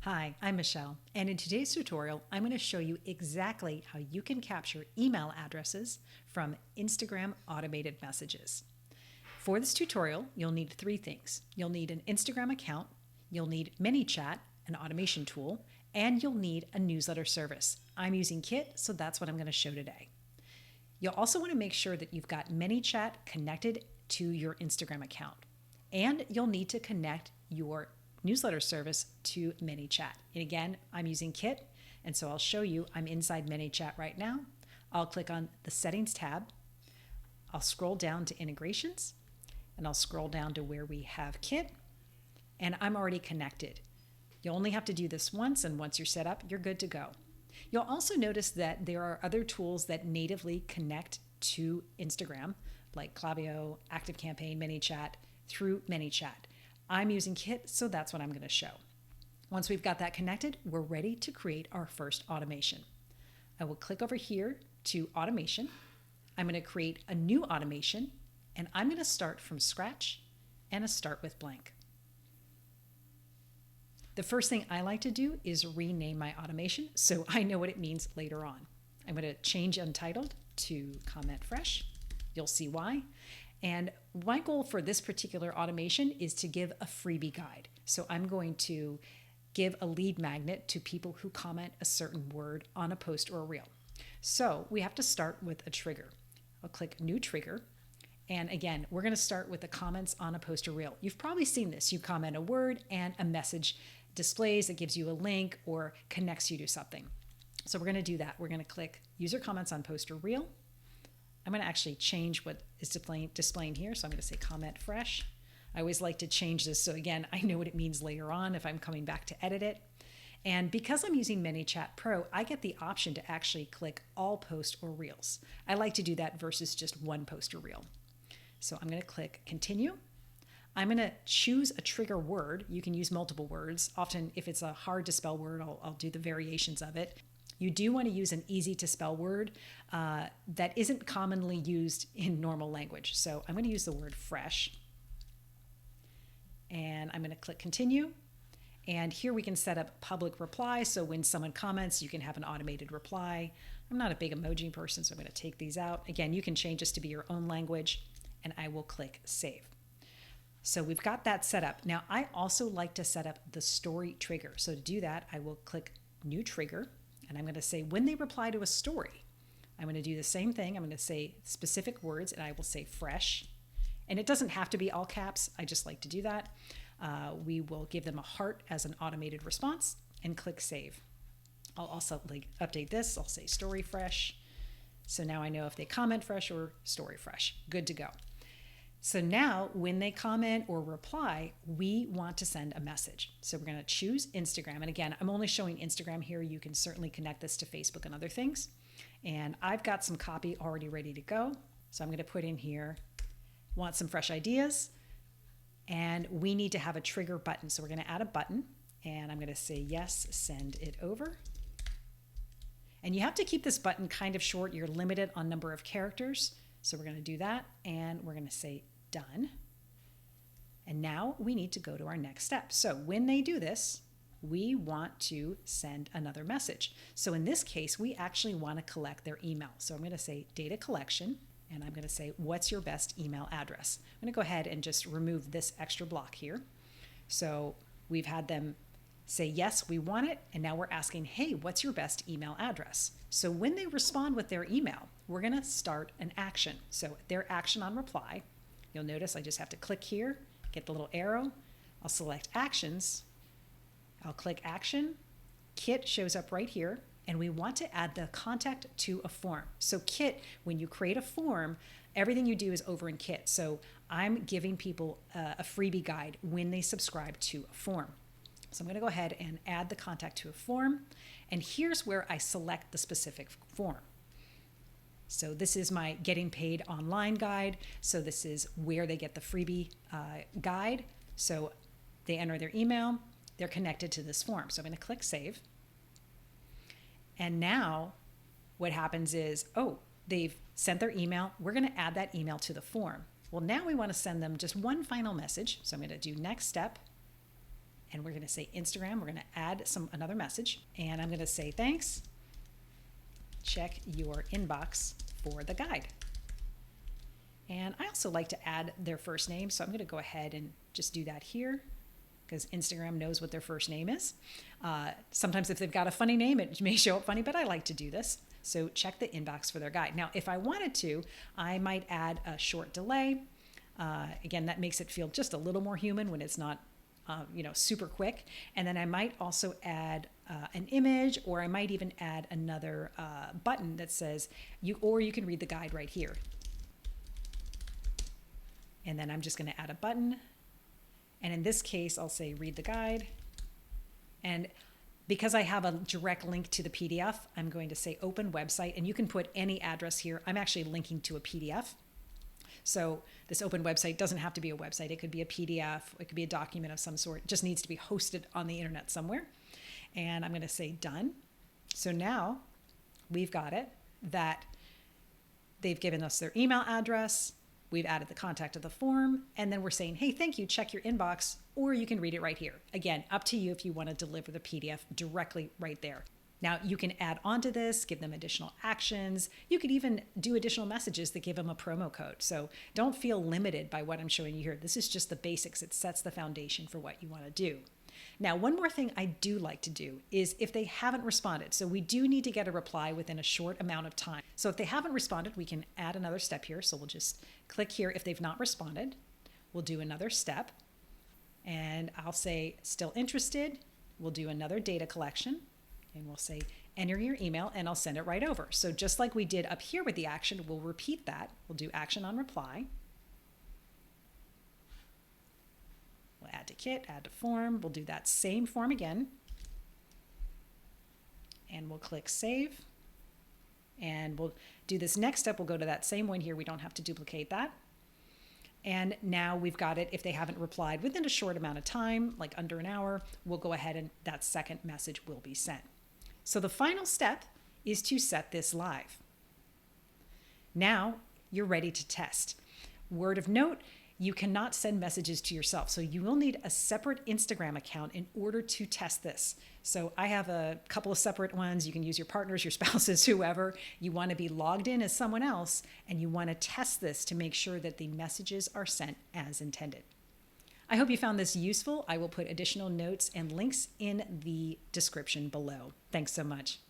Hi, I'm Michelle, and in today's tutorial, I'm going to show you exactly how you can capture email addresses from Instagram automated messages. For this tutorial, you'll need three things. You'll need an Instagram account, you'll need ManyChat, an automation tool, and you'll need a newsletter service. I'm using Kit, so that's what I'm going to show today. You'll also want to make sure that you've got ManyChat connected to your Instagram account, and you'll need to connect your newsletter service to ManyChat. And again, I'm using Kit, and so I'll show you. I'm inside ManyChat right now. I'll click on the Settings tab. I'll scroll down to Integrations, and I'll scroll down to where we have Kit, and I'm already connected. You'll only have to do this once, and once you're set up, you're good to go. You'll also notice that there are other tools that natively connect to Instagram, like Klaviyo, ActiveCampaign, ManyChat, through ManyChat. I'm using Kit, so that's what I'm going to show. Once we've got that connected, we're ready to create our first automation. I will click over here to Automation. I'm going to create a new automation, and I'm going to start from scratch and a start with blank. The first thing I like to do is rename my automation so I know what it means later on. I'm going to change Untitled to Comment Fresh. You'll see why. And my goal for this particular automation is to give a freebie guide. So I'm going to give a lead magnet to people who comment a certain word on a post or a reel. So we have to start with a trigger. I'll click New Trigger. And again, we're going to start with the comments on a post or reel. You've probably seen this. You comment a word and a message displays that gives you a link or connects you to something. So we're going to do that. We're going to click User Comments on Post or Reel. I'm going to actually change what is displaying here. So I'm going to say Comment Fresh. I always like to change this so again, I know what it means later on if I'm coming back to edit it. And because I'm using ManyChat Pro, I get the option to actually click all posts or reels. I like to do that versus just one post or reel. So I'm going to click Continue. I'm going to choose a trigger word. You can use multiple words. Often, if it's a hard to spell word, I'll do the variations of it. You do want to use an easy to spell word that isn't commonly used in normal language. So I'm going to use the word fresh. And I'm going to click Continue. And here we can set up public reply. So when someone comments, you can have an automated reply. I'm not a big emoji person, so I'm going to take these out. Again, you can change this to be your own language. And I will click Save. So we've got that set up. Now, I also like to set up the story trigger. So to do that, I will click New Trigger. And I'm going to say when they reply to a story, I'm going to do the same thing. I'm going to say specific words, and I will say fresh. And it doesn't have to be all caps. I just like to do that. We will give them a heart as an automated response and click Save. I'll also update this. I'll say story fresh. So now I know if they comment fresh or story fresh. Good to go. So now when they comment or reply, we want to send a message. So we're going to choose Instagram. And again, I'm only showing Instagram here. You can certainly connect this to Facebook and other things. And I've got some copy already ready to go. So I'm going to put in here, want some fresh ideas. And we need to have a trigger button. So we're going to add a button. And I'm going to say, yes, send it over. And you have to keep this button kind of short. You're limited on number of characters. So we're going to do that. And we're going to say done. And now we need to go to our next step. So when they do this, we want to send another message. So in this case, we actually want to collect their email. So I'm going to say data collection, and I'm going to say, what's your best email address? I'm going to go ahead and just remove this extra block here. So we've had them say, yes, we want it. And now we're asking, hey, what's your best email address? So when they respond with their email, we're going to start an action. So their action on reply, you'll notice I just have to click here, get the little arrow. I'll select actions. I'll click action. Kit shows up right here. And we want to add the contact to a form. So Kit, when you create a form, everything you do is over in Kit. So I'm giving people a freebie guide when they subscribe to a form. So I'm going to go ahead and add the contact to a form. And here's where I select the specific form. So this is my Getting Paid Online guide. So this is where they get the freebie guide. So they enter their email. They're connected to this form. So I'm going to click Save. And now what happens is, they've sent their email. We're going to add that email to the form. Well, now we want to send them just one final message. So I'm going to do Next Step. And we're going to say Instagram. We're going to add another message. And I'm going to say thanks. Check your inbox for the guide. And I also like to add their first name. So I'm going to go ahead and just do that here, because Instagram knows what their first name is. Sometimes if they've got a funny name, it may show up funny, but I like to do this. So check the inbox for their guide. Now, if I wanted to, I might add a short delay. Again, that makes it feel just a little more human when it's not super quick. And then I might also add an image, or I might even add another button that says, you can read the guide right here. And then I'm just going to add a button. And in this case, I'll say read the guide. And because I have a direct link to the PDF, I'm going to say open website. And you can put any address here. I'm actually linking to a PDF. So this open website doesn't have to be a website. It could be a PDF. It could be a document of some sort. It just needs to be hosted on the internet somewhere. And I'm going to say done. So now we've got it that they've given us their email address. We've added the contact of the form, and then we're saying, hey, thank you, check your inbox, or you can read it right here. Again, up to you if you want to deliver the PDF directly right there. Now, you can add on to this, give them additional actions. You could even do additional messages that give them a promo code. So don't feel limited by what I'm showing you here. This is just the basics. It sets the foundation for what you want to do. Now, one more thing I do like to do is if they haven't responded, so we do need to get a reply within a short amount of time. So if they haven't responded, we can add another step here. So we'll just click here. If they've not responded, we'll do another step. And I'll say still interested. We'll do another data collection. And we'll say enter your email, and I'll send it right over. So just like we did up here with the action, we'll repeat that. We'll do action on reply. We'll add to kit, add to form. We'll do that same form again. And we'll click save. And we'll do this next step. We'll go to that same one here. We don't have to duplicate that. And now we've got it. If they haven't replied within a short amount of time, like under an hour, we'll go ahead and that second message will be sent. So the final step is to set this live. Now you're ready to test. Word of note, you cannot send messages to yourself. So you will need a separate Instagram account in order to test this. So I have a couple of separate ones. You can use your partners, your spouses, whoever. You want to be logged in as someone else, and you want to test this to make sure that the messages are sent as intended. I hope you found this useful. I will put additional notes and links in the description below. Thanks so much.